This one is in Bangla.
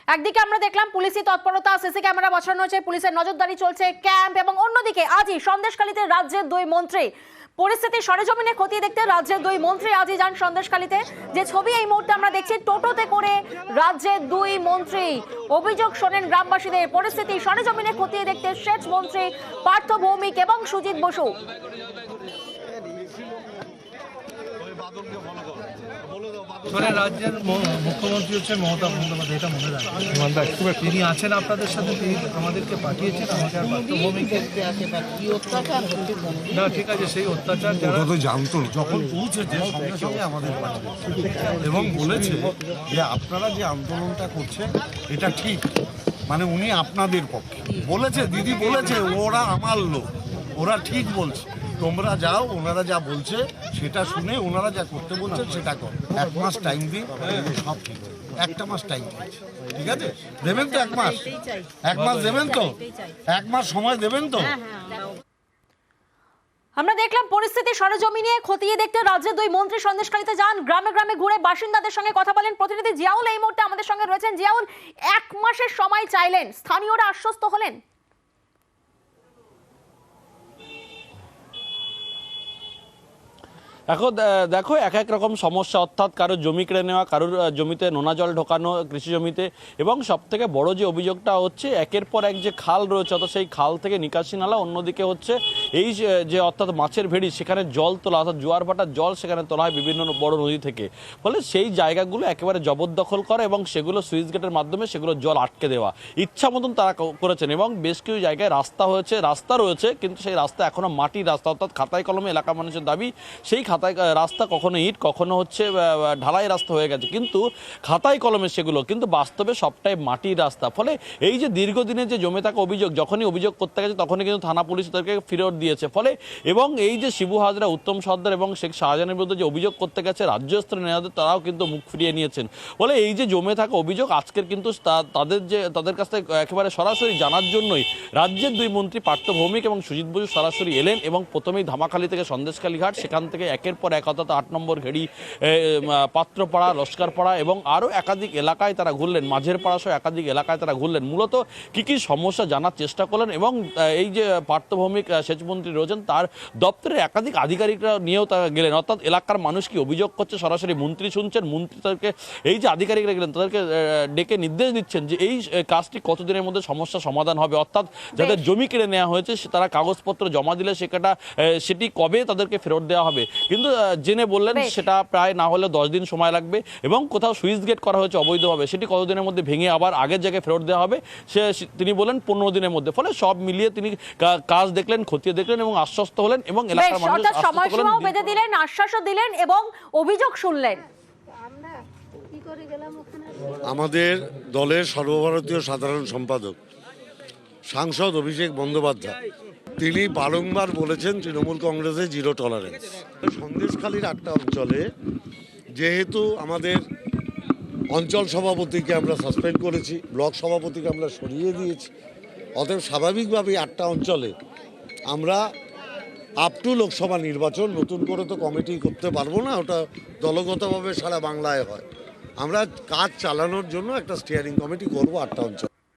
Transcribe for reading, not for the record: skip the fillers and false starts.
একদিকে আমরা দেখলাম পুলিশি তৎপরতা, সিসি ক্যামেরা বসানো হয়েছে, পুলিশের নজরদারি চলছে, ক্যাম্প, এবং অন্যদিকে আজই সন্দেশখালীতে রাজ্যের দুই মন্ত্রী পরিস্থিতি সরেজমিনে খতিয়ে দেখতে রাজ্যের দুই মন্ত্রী আজই যান সন্দেশখালীতে। যে ছবি এই মুহূর্তে আমরা দেখছি, টোটোতে করে রাজ্যের দুই মন্ত্রী অভিযোগ শোনেন গ্রামবাসীদের, পরিস্থিতি সরেজমিনে খতিয়ে দেখতে সেচ মন্ত্রী পার্থ ভৌমিক এবং সুজিত বসু। রাজ্যের মুখ্যমন্ত্রী হচ্ছে মমতা বন্দ্যোপাধ্যায়, এটা মনে রাখবেন। তিনি আছেন আপনাদের সাথে, তিনি আমাদেরকে পাঠিয়েছেন, আমাকে আর পার্থভূমিকে। না ঠিক আছে, সেই অত্যাচার যারা তো জানতো, যখন পৌঁছেছে সঙ্গে সঙ্গে আমাদের পাঠিয়েছে এবং বলেছে যে আপনারা যে আন্দোলনটা করছেন এটা ঠিক, মানে উনি আপনাদের পক্ষে বলেছে, দিদি বলেছে ওরা আমার লোক, ওরা ঠিক বলছে, তোমরা যাও, ওনারা যা বলছে সেটা শুনে ওনারা যা করতে বলছেন সেটা কর। 1 মাস টাইম দিন, সব ঠিক হবে। 1 মাস টাইম দিচ্ছে, ঠিক আছে? দেবেন তো 1 মাস? 1 মাস দেবেন তো? 1 মাস সময় দেবেন তো? আমরা দেখলাম পরিস্থিতি সরেজমিনে খতিয়ে দেখতে রাজ্যের দুই মন্ত্রী সন্দেশখালীতে যান, গ্রামে গ্রামে ঘুরে বাসিন্দাদের সঙ্গে কথা বলেন। প্রতিনিধি জিয়াউল এই মুহূর্তে আমাদের সঙ্গে রয়েছেন। জিয়াউল, 1 মাসের সময় চাইলেন, স্থানীয়রা আশ্বস্ত হলেন? এখন দেখো, এক এক রকম সমস্যা, অর্থাৎ কারোর জমি কেড়ে নেওয়া, কারোর জমিতে নোনা জল ঢোকানো কৃষি জমিতে, এবং সব থেকে বড় যে অভিযোগটা হচ্ছে একের পর এক যে খাল রয়েছে, অর্থাৎ সেই খাল থেকে নিকাশি নালা, অন্যদিকে হচ্ছে এই যে অর্থাৎ মাছের ভেড়ি, সেখানে জল তোলা, অর্থাৎ জোয়ার ভাটার জল সেখানে তোলা হয় বিভিন্ন বড় নদী থেকে। ফলে সেই জায়গাগুলো একেবারে জবরদখল করে এবং সেগুলো সুইচ গেটের মাধ্যমে সেগুলো জল আটকে দেওয়া ইচ্ছা মতন তারা করেছেন। এবং বেশ কিছু জায়গায় রাস্তা রয়েছে, কিন্তু সেই রাস্তা এখনো মাটির রাস্তা, অর্থাৎ খাতায় কলমে এলাকা মানুষের দাবি সেই খাতায় রাস্তা কখনো ইট, কখনো হচ্ছে ঢালাই রাস্তা হয়ে গেছে, কিন্তু খাতায় কলমে সেগুলো, কিন্তু বাস্তবে সবটাই মাটির রাস্তা। ফলে এই যে দীর্ঘদিনের যে জমে থাকা অভিযোগ, যখনই অভিযোগ করতে গেছে তখনই কিন্তু থানা পুলিশ তাদেরকে ফেরত দিয়েছে। ফলে এবং এই যে শিবু হাজরা, উত্তম সর্দার এবং শেখ শাহজাহানের বিরুদ্ধে যে অভিযোগ করতে গেছে রাজ্যস্তরের নেতাদের, তারাও কিন্তু মুখ ফিরিয়ে নিয়েছেন। ফলে এই যে জমে থাকা অভিযোগ আজকের কিন্তু তাদের কাছ থেকে একেবারে সরাসরি জানার জন্যই রাজ্যের দুই মন্ত্রী পার্থ ভৌমিক এবং সুজিত বসু সরাসরি এলেন এবং প্রথমেই ধামাখালী থেকে সন্দেশখালী ঘাট, সেখান থেকে একের পর এক, অর্থাৎ 8 নম্বর ঘেড়ি, পাত্রপাড়া, লস্করপাড়া এবং আরও একাধিক এলাকায় তারা ঘুরলেন, মাঝের পাড়া সহ একাধিক এলাকায় তারা ঘুরলেন, মূলত কী সমস্যা জানার চেষ্টা করলেন। এবং এই যে পার্থ ভৌমিক সেচমন্ত্রী রয়েছেন, তার দপ্তরের একাধিক আধিকারিকরা নিয়েও তারা গেলেন, অর্থাৎ এলাকার মানুষ কি অভিযোগ করছে সরাসরি মন্ত্রী শুনছেন, মন্ত্রী তাদেরকে, এই যে আধিকারিকরা গেলেন তাদেরকে ডেকে নির্দেশ দিচ্ছেন যে এই কাজটি কতদিনের মধ্যে সমস্যা সমাধান হবে, অর্থাৎ যাদের জমি কেড়ে নেওয়া হয়েছে তারা কাগজপত্র জমা দিলে সেটি কবে তাদেরকে ফেরত দেওয়া হবে। কিন্তু জেনে বললেন সেটা প্রায় না হলে 10 দিন সময় লাগবে, এবং কোথাও সুইচ গেট করা হয়েছে অবৈধভাবে, সেটি কতদিনের মধ্যে ভেঙে আবার আগের জায়গায় ফেরত দেওয়া হবে, তিনি বলেন 15 দিনের মধ্যে। ফলে সব মিলিয়ে তিনি কাজ দেখলেন, খতিয়ে দেখলেন এবং আশ্বস্ত হলেন এবং এলাকার মানুষ সময়সীমাও বেঁধে দিলেন, আশ্বাসও দিলেন এবং অভিযোগ শুনলেন। আমাদের দলের সর্বভারতীয় সাধারণ সম্পাদক সাংসদ অভিষেক বন্দ্যোপাধ্যায় তিনি বারংবার বলেছেন তৃণমূল কংগ্রেসে জিরো টলারেন্স। সন্দেশখালীর একটা অঞ্চলে যেহেতু আমাদের অঞ্চল সভাপতিকে আমরা সাসপেন্ড করেছি, ব্লক সভাপতিকে আমরা সরিয়ে দিয়েছি, অতএব স্বাভাবিকভাবেই একটা অঞ্চলে আমরা আপ টু লোকসভা নির্বাচন নতুন করে তো কমিটি করতে পারবো না, ওটা দলগতভাবে সারা বাংলায় হয়, আমরা কাজ চালানোর জন্য একটা স্টিয়ারিং কমিটি করবো 8টা অঞ্চল।